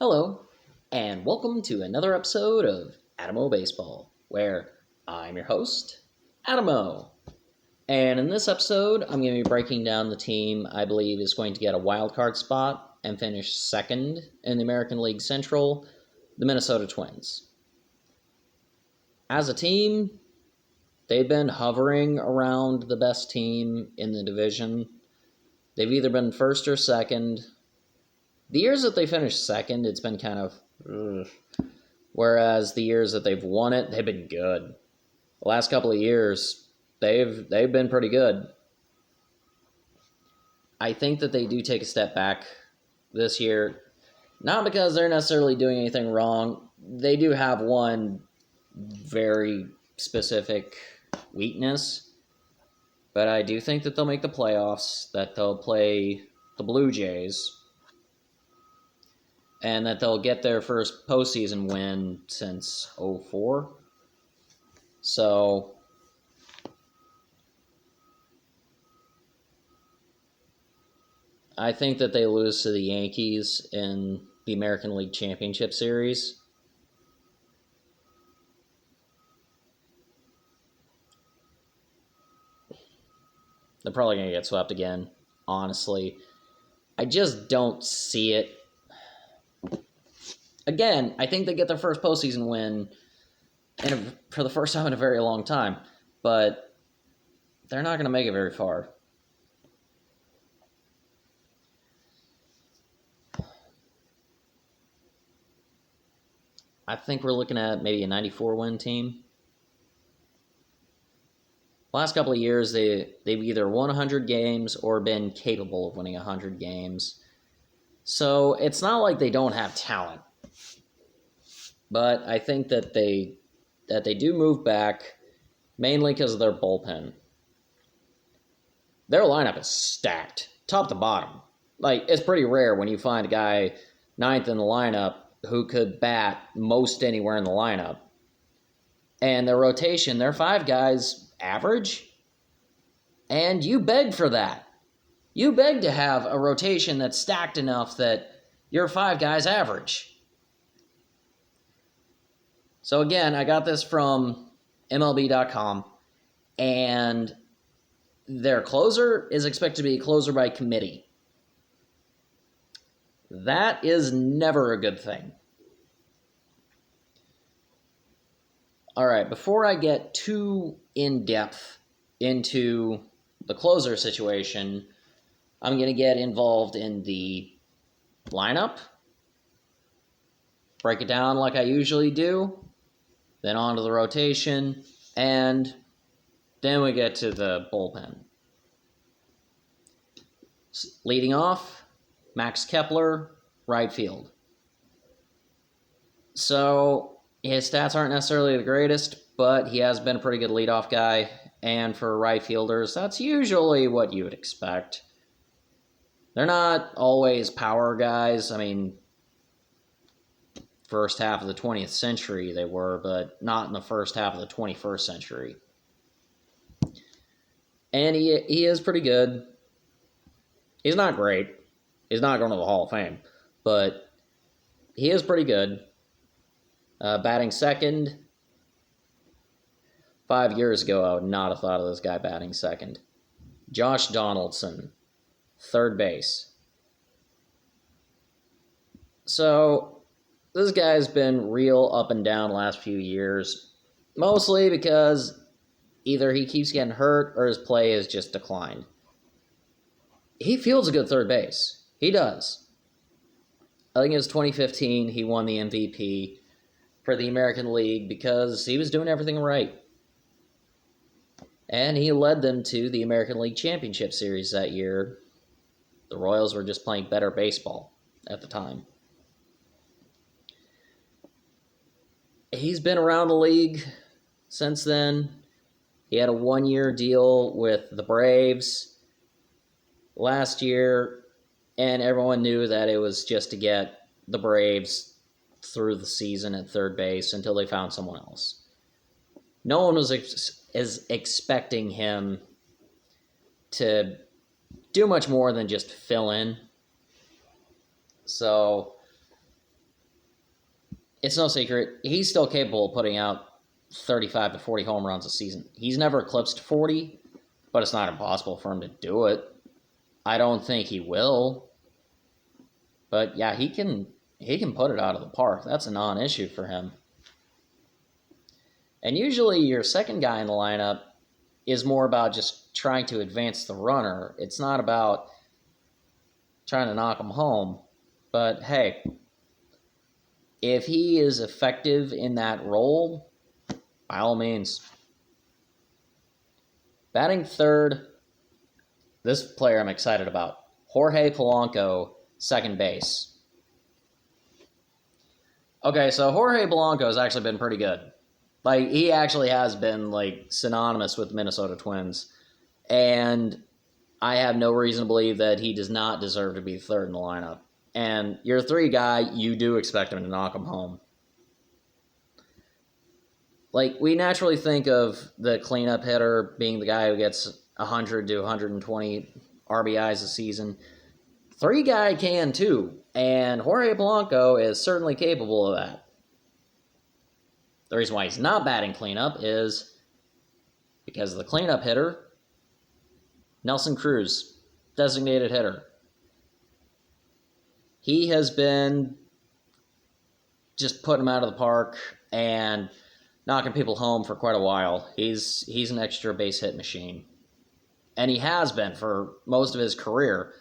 Hello, and welcome to another episode of Adamo Baseball, where I'm your host, Adamo. And in this episode, I'm going to be breaking down the team I believe is going to get a wild card spot and finish second in the American League Central, the Minnesota Twins. As a team, they've been hovering around the best team in the division. They've either been first or second. The years that they finished second, it's been kind of whereas the years that they've won it, they've been good. The last couple of years, they've been pretty good. I think that they do take a step back this year, not because they're necessarily doing anything wrong. They do have one very specific weakness, but I do think that they'll make the playoffs, that they'll play the Blue Jays, and that they'll get their first postseason win since 2004. So, I think that they lose to the Yankees in the American League Championship Series. They're probably going to get swept again, honestly. I just don't see it. Again, I think they get their first postseason win for the first time in a very long time, but they're not going to make it very far. I think we're looking at maybe a 94-win team. Last couple of years, they've either won 100 games or been capable of winning 100 games. So it's not like they don't have talent. But I think that they do move back, mainly because of their bullpen. Their lineup is stacked, top to bottom. Like, it's pretty rare when you find a guy ninth in the lineup who could bat most anywhere in the lineup. And their rotation, their five guys average, and you beg for that. You beg to have a rotation that's stacked enough that your five guys average. So again, I got this from MLB.com, and their closer is expected to be closer by committee. That is never a good thing. All right, before I get too in-depth into the closer situation, I'm going to get involved in the lineup, break it down like I usually do, then on to the rotation, and then we get to the bullpen. Leading off, Max Kepler, right field. So his stats aren't necessarily the greatest, but he has been a pretty good leadoff guy, and for right fielders, that's usually what you would expect. They're not always power guys. I mean, first half of the 20th century they were, but not in the first half of the 21st century. And he is pretty good. He's not great. He's not going to the Hall of Fame, but he is pretty good. Batting second. 5 years ago, I would not have thought of this guy batting second. Josh Donaldson, third base. So, this guy's been real up and down last few years, mostly because either he keeps getting hurt or his play has just declined. He fields a good third base. He does. I think it was 2015 he won the MVP for the American League because he was doing everything right. And he led them to the American League Championship Series that year. The Royals were just playing better baseball at the time. He's been around the league since then. He had a 1-year deal with the Braves last year, and everyone knew that it was just to get the Braves through the season at third base until they found someone else. No one was expecting him to do much more than just fill in. So it's no secret, he's still capable of putting out 35 to 40 home runs a season. He's never eclipsed 40, but it's not impossible for him to do it. I don't think he will. But yeah, he can put it out of the park. That's a non-issue for him. And usually your second guy in the lineup is more about just trying to advance the runner. It's not about trying to knock him home. But hey, if he is effective in that role, by all means. Batting third, this player I'm excited about. Jorge Blanco, second base. Okay, so Jorge Blanco has actually been pretty good. Like, he actually has been, like, synonymous with the Minnesota Twins. And I have no reason to believe that he does not deserve to be third in the lineup. And your three guy, you do expect him to knock him home. Like, we naturally think of the cleanup hitter being the guy who gets 100 to 120 RBIs a season. Three guy can too, and Jorge Blanco is certainly capable of that. The reason why he's not batting cleanup is because of the cleanup hitter, Nelson Cruz, designated hitter. He has been just putting him out of the park and knocking people home for quite a while. He's an extra base hit machine. And he has been for most of his career.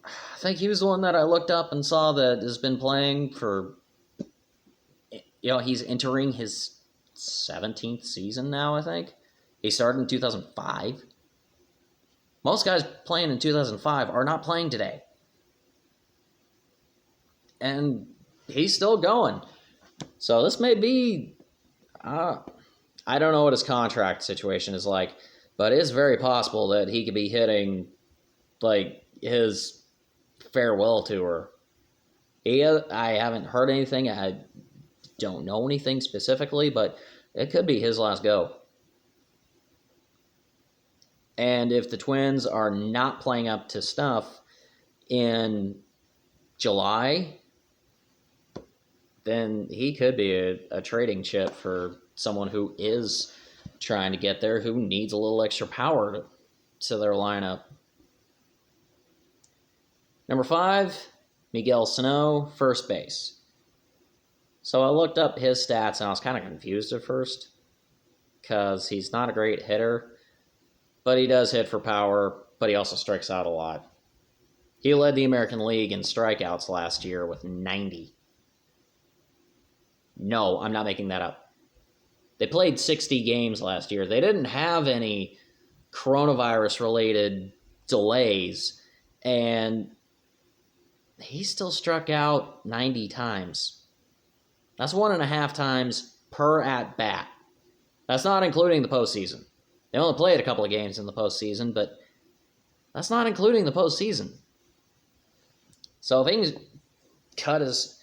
I think he was the one that I looked up and saw that has been playing for, he's entering his 17th season now, I think. He started in 2005. Most guys playing in 2005 are not playing today. And he's still going. So this may be, I don't know what his contract situation is like, but it's very possible that he could be hitting, like, his farewell tour. I haven't heard anything. I don't know anything specifically, but it could be his last go. And if the Twins are not playing up to snuff in July, then he could be a trading chip for someone who is trying to get there, who needs a little extra power to their lineup. Number 5, Miguel Snow, first base. So I looked up his stats, and I was kind of confused at first because he's not a great hitter, but he does hit for power, but he also strikes out a lot. He led the American League in strikeouts last year with 90. No, I'm not making that up. They played 60 games last year. They didn't have any coronavirus-related delays, and he still struck out 90 times. That's 1.5 times per at-bat. That's not including the postseason. They only played a couple of games in the postseason, but that's not including the postseason. So if he can cut his...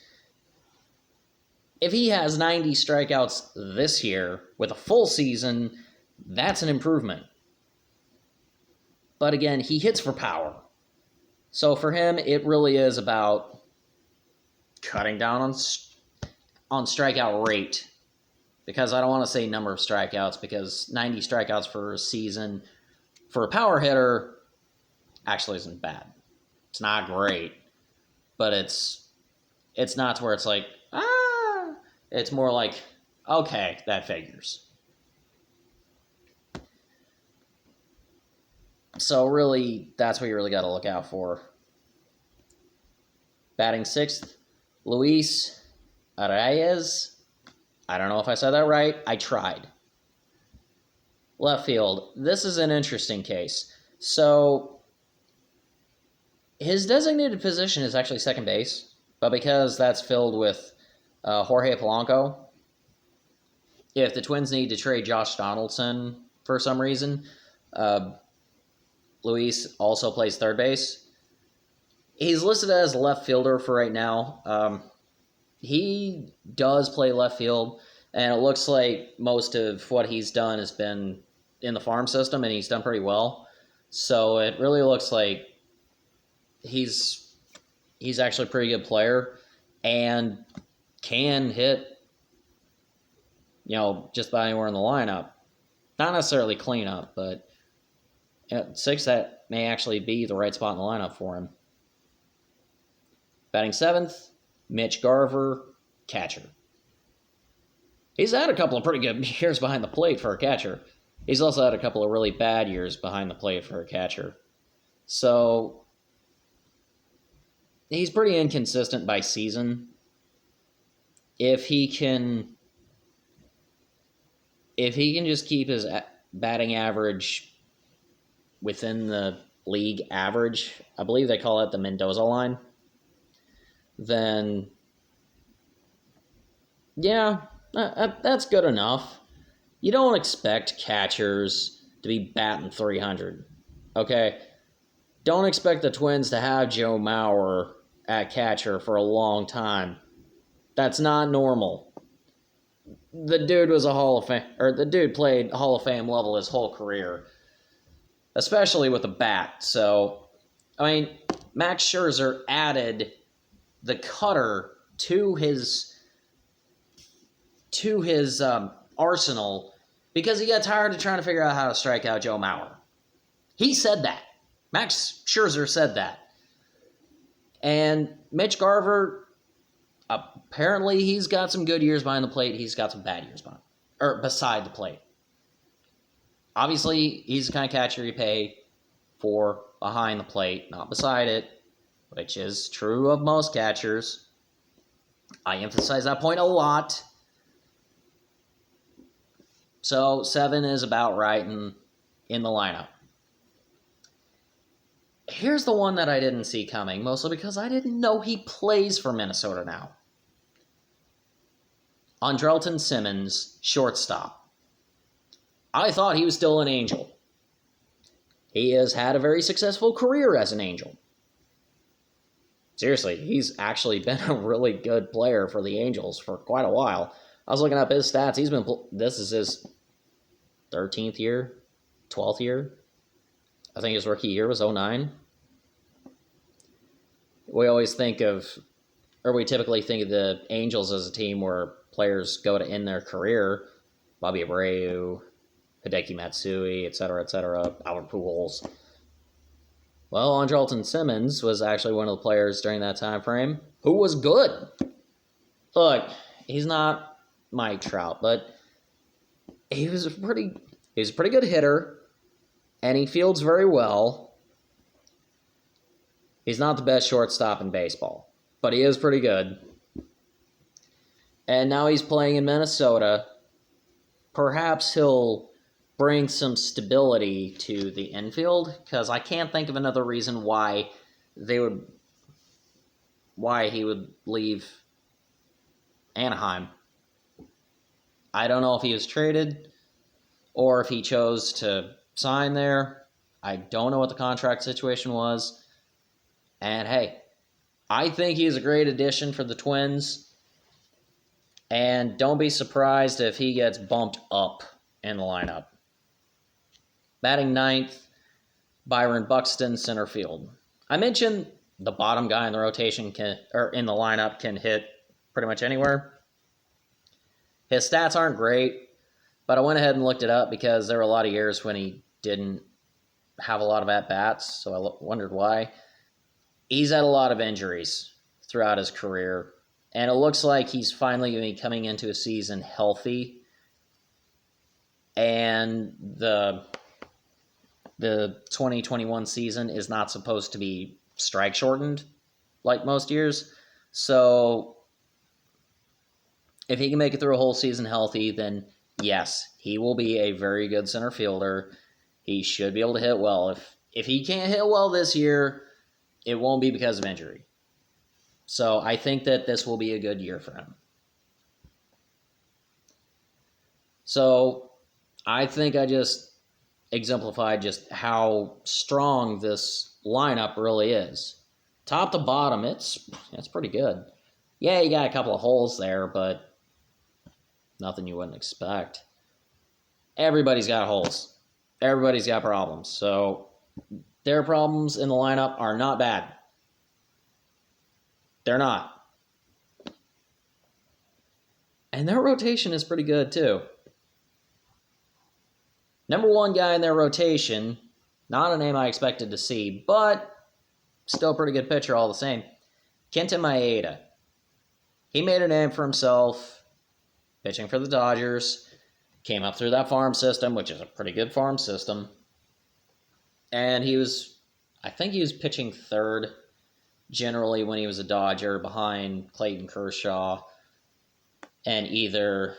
If he has 90 strikeouts this year with a full season, that's an improvement. But again, he hits for power. So for him, it really is about cutting down on strikeout rate. Because I don't want to say number of strikeouts, because 90 strikeouts for a season for a power hitter actually isn't bad. It's not great, but it's not to where it's like, it's more like, okay, that figures. So really, that's what you really got to look out for. Batting 6th, Luis Arraez. I don't know if I said that right. I tried. Left field. This is an interesting case. So, his designated position is actually second base, but because that's filled with Jorge Blanco, if the Twins need to trade Josh Donaldson for some reason, Luis also plays third base. He's listed as a left fielder for right now. He does play left field, and it looks like most of what he's done has been in the farm system, and he's done pretty well. So it really looks like he's actually a pretty good player. And can hit, just about anywhere in the lineup. Not necessarily cleanup, but at 6, that may actually be the right spot in the lineup for him. Batting 7th, Mitch Garver, catcher. He's had a couple of pretty good years behind the plate for a catcher. He's also had a couple of really bad years behind the plate for a catcher. So, he's pretty inconsistent by season. If he can just keep his batting average within the league average, I believe they call it the Mendoza line, then yeah, that's good enough. You don't expect catchers to be batting 300, okay? Don't expect the Twins to have Joe Mauer at catcher for a long time. That's not normal. The dude was a Hall of Fame, or the dude played Hall of Fame level his whole career, especially with a bat. So, Max Scherzer added the cutter to his arsenal because he got tired of trying to figure out how to strike out Joe Mauer. He said that. Max Scherzer said that. And Mitch Garver, apparently he's got some good years behind the plate. He's got some bad years beside the plate. Obviously, he's the kind of catcher you pay for behind the plate, not beside it, which is true of most catchers. I emphasize that point a lot. So 7 is about right in the lineup. Here's the one that I didn't see coming, mostly because I didn't know he plays for Minnesota now. Drelton Simmons, shortstop. I thought he was still an Angel. He has had a very successful career as an Angel. Seriously, he's actually been a really good player for the Angels for quite a while. I was looking up his stats. This is his 13th year, 12th year. I think his rookie year was 2009. We typically think of the Angels as a team where players go to end their career. Bobby Abreu, Hideki Matsui, etc., Albert Pujols. Well, Andrelton Simmons was actually one of the players during that time frame who was good. Look, he's not Mike Trout, but he was a pretty good hitter, and he fields very well. He's not the best shortstop in baseball, but he is pretty good. And now he's playing in Minnesota. Perhaps he'll bring some stability to the infield, because I can't think of another reason why he would leave Anaheim. I don't know if he was traded or if he chose to sign there. I don't know what the contract situation was. And hey, I think he's a great addition for the Twins. And don't be surprised if he gets bumped up in the lineup. Batting 9th, Byron Buxton, center field. I mentioned the bottom guy in the rotation in the lineup can hit pretty much anywhere. His stats aren't great, but I went ahead and looked it up because there were a lot of years when he didn't have a lot of at-bats, so I wondered why. He's had a lot of injuries throughout his career, and it looks like he's finally going to be coming into a season healthy. And the 2021 season is not supposed to be strike shortened like most years. So if he can make it through a whole season healthy, then yes, he will be a very good center fielder. He should be able to hit well. If he can't hit well this year, it won't be because of injury. So I think that this will be a good year for him. So I think I just exemplified just how strong this lineup really is. Top to bottom, it's pretty good. Yeah, you got a couple of holes there, but nothing you wouldn't expect. Everybody's got holes. Everybody's got problems. So their problems in the lineup are not bad. They're not. And their rotation is pretty good, too. Number one guy in their rotation, not a name I expected to see, but still a pretty good pitcher all the same, Quentin Miata. He made a name for himself pitching for the Dodgers, came up through that farm system, which is a pretty good farm system, and I think he was pitching third generally when he was a Dodger behind Clayton Kershaw and either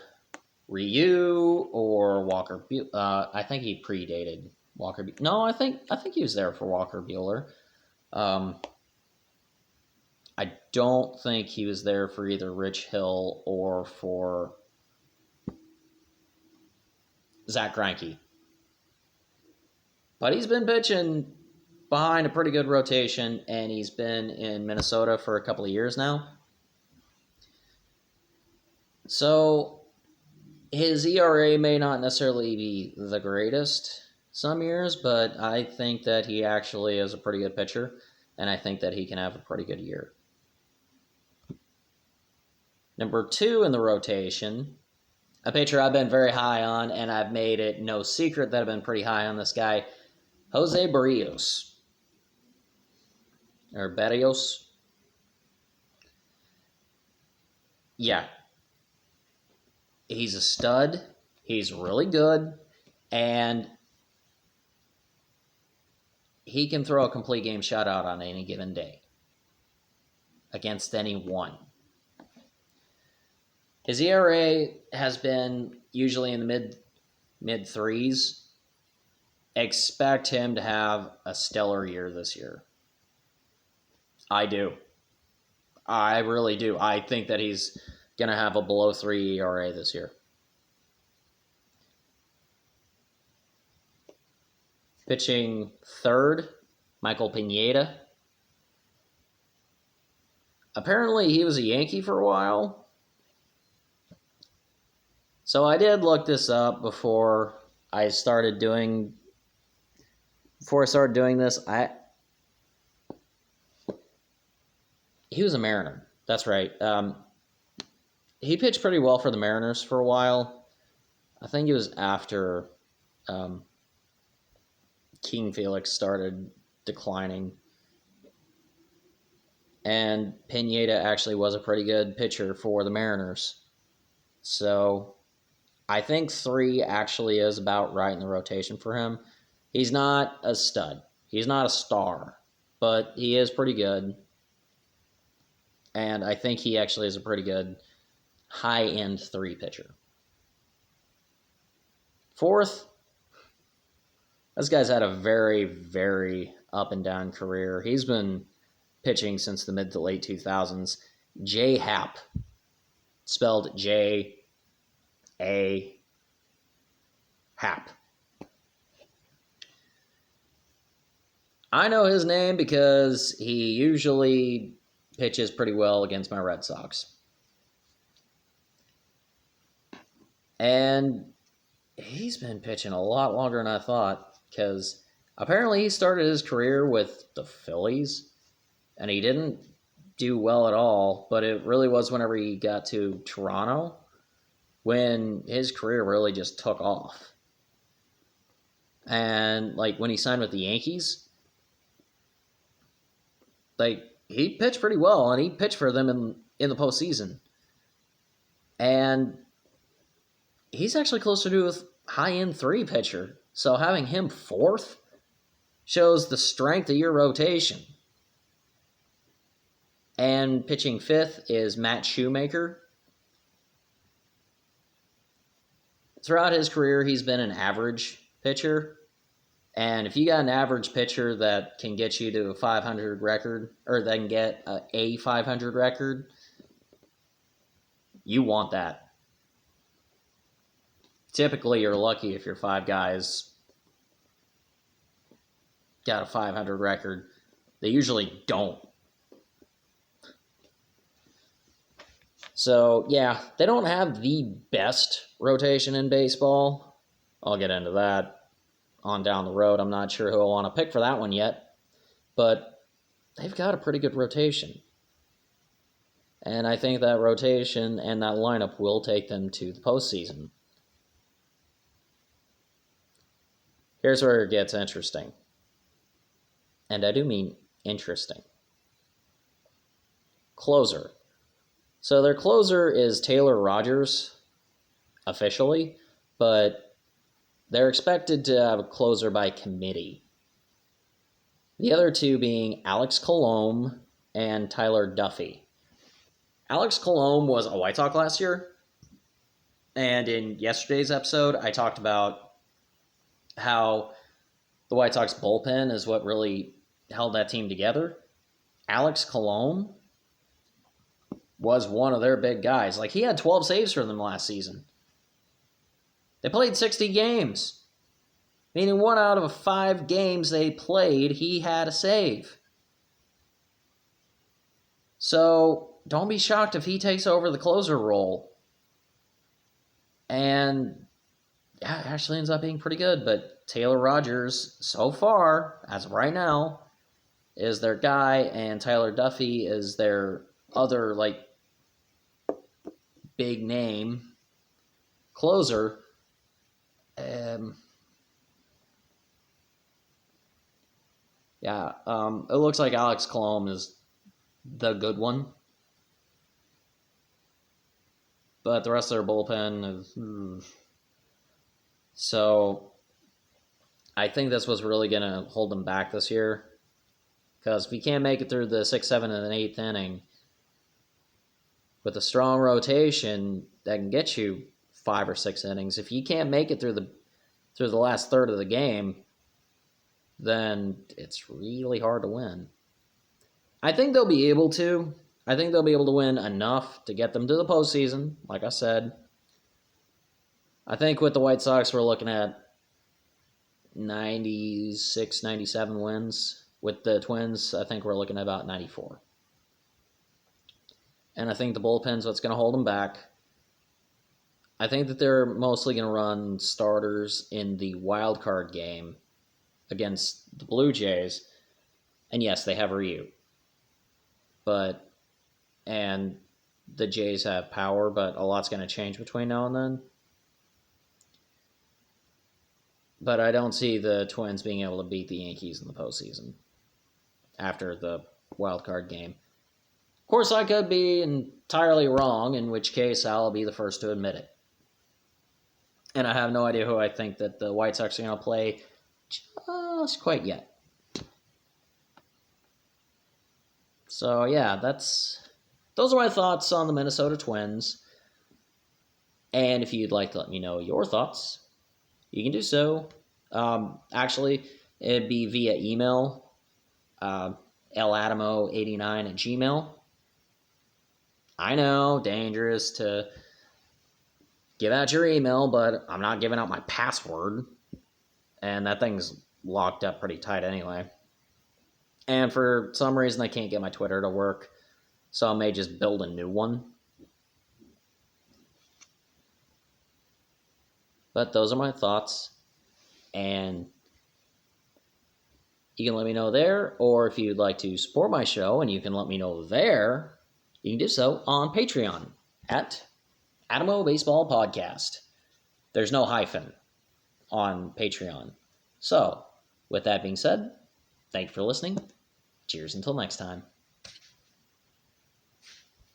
Ryu or Walker. I think he predated Walker. No, I think he was there for Walker Buehler. I don't think he was there for either Rich Hill or for Zach Greinke. But he's been pitching behind a pretty good rotation, and he's been in Minnesota for a couple of years now. So his ERA may not necessarily be the greatest some years, but I think that he actually is a pretty good pitcher, and I think that he can have a pretty good year. Number 2 in the rotation, a pitcher I've been very high on, and I've made it no secret that I've been pretty high on this guy, Jose Barrios. Or Barrios. Yeah. He's a stud. He's really good. And he can throw a complete game shutout on any given day against anyone. His ERA has been usually in the mid threes. Expect him to have a stellar year this year. I do. I really do. I think that he's going to have a below 3 ERA this year. Pitching third, Michael Pinata. Apparently he was a Yankee for a while. So I did look this up before I started doing this. He was a Mariner. That's right. He pitched pretty well for the Mariners for a while. I think it was after King Felix started declining. And Pinata actually was a pretty good pitcher for the Mariners. So I think 3 actually is about right in the rotation for him. He's not a stud. He's not a star. But he is pretty good. And I think he actually is a pretty good high-end 3 pitcher. Fourth, this guy's had a very, very up-and-down career. He's been pitching since the mid to late 2000s. J. Happ, spelled J-A. Happ. I know his name because he usually pitches pretty well against my Red Sox. And he's been pitching a lot longer than I thought, because apparently he started his career with the Phillies, and he didn't do well at all, but it really was whenever he got to Toronto when his career really just took off. And when he signed with the Yankees, he pitched pretty well, and he pitched for them in the postseason. And he's actually closer to a high-end 3 pitcher. So having him 4th shows the strength of your rotation. And pitching 5th is Matt Shoemaker. Throughout his career, he's been an average pitcher. And if you got an average pitcher that can get you to a 500 record, or that can get a 500 record, you want that. Typically, you're lucky if your 5 guys got a 500 record. They usually don't. So, yeah, they don't have the best rotation in baseball. I'll get into that on down the road. I'm not sure who I want to pick for that one yet. But they've got a pretty good rotation. And I think that rotation and that lineup will take them to the postseason. Here's where it gets interesting. And I do mean interesting. Closer. So their closer is Taylor Rogers, officially, but they're expected to have a closer by committee. The other two being Alex Colomé and Tyler Duffy. Alex Colomé was a White Sox last year, and in yesterday's episode, I talked about how the White Sox bullpen is what really held that team together. Alex Colomé was one of their big guys. Like, he had 12 saves for them last season. They played 60 games. Meaning 1 out of 5 games they played, he had a save. So, don't be shocked if he takes over the closer role. And, yeah, it actually ends up being pretty good. But Taylor Rogers, so far, as of right now, is their guy. And Tyler Duffy is their other, big name closer. It looks like Alex Colomé is the good one. But the rest of their bullpen is... So, I think that's what's really going to hold them back this year. Because if you can't make it through the 6th, 7th, and 8th inning with a strong rotation that can get you 5 or 6 innings, if you can't make it through the last third of the game, then it's really hard to win. I think they'll be able to. I think they'll be able to win enough to get them to the postseason, like I said. I think with the White Sox, we're looking at 96, 97 wins. With the Twins, I think we're looking at about 94. And I think the bullpen's what's going to hold them back. I think that they're mostly going to run starters in the wild card game against the Blue Jays. And yes, they have Ryu. And the Jays have power, but a lot's going to change between now and then. But I don't see the Twins being able to beat the Yankees in the postseason after the wild card game. Of course, I could be entirely wrong, in which case I'll be the first to admit it. And I have no idea who I think that the White Sox are going to play just quite yet. So, yeah, those are my thoughts on the Minnesota Twins. And if you'd like to let me know your thoughts, you can do so. Actually, it'd be via email, ladamo89@gmail. I know, dangerous to give out your email, but I'm not giving out my password. And that thing's locked up pretty tight anyway. And for some reason, I can't get my Twitter to work, so I may just build a new one. But those are my thoughts, and you can let me know there, or if you'd like to support my show and you can let me know there, you can do so on Patreon at Adamo Baseball Podcast. There's no hyphen on Patreon. So, with that being said, thank you for listening. Cheers until next time.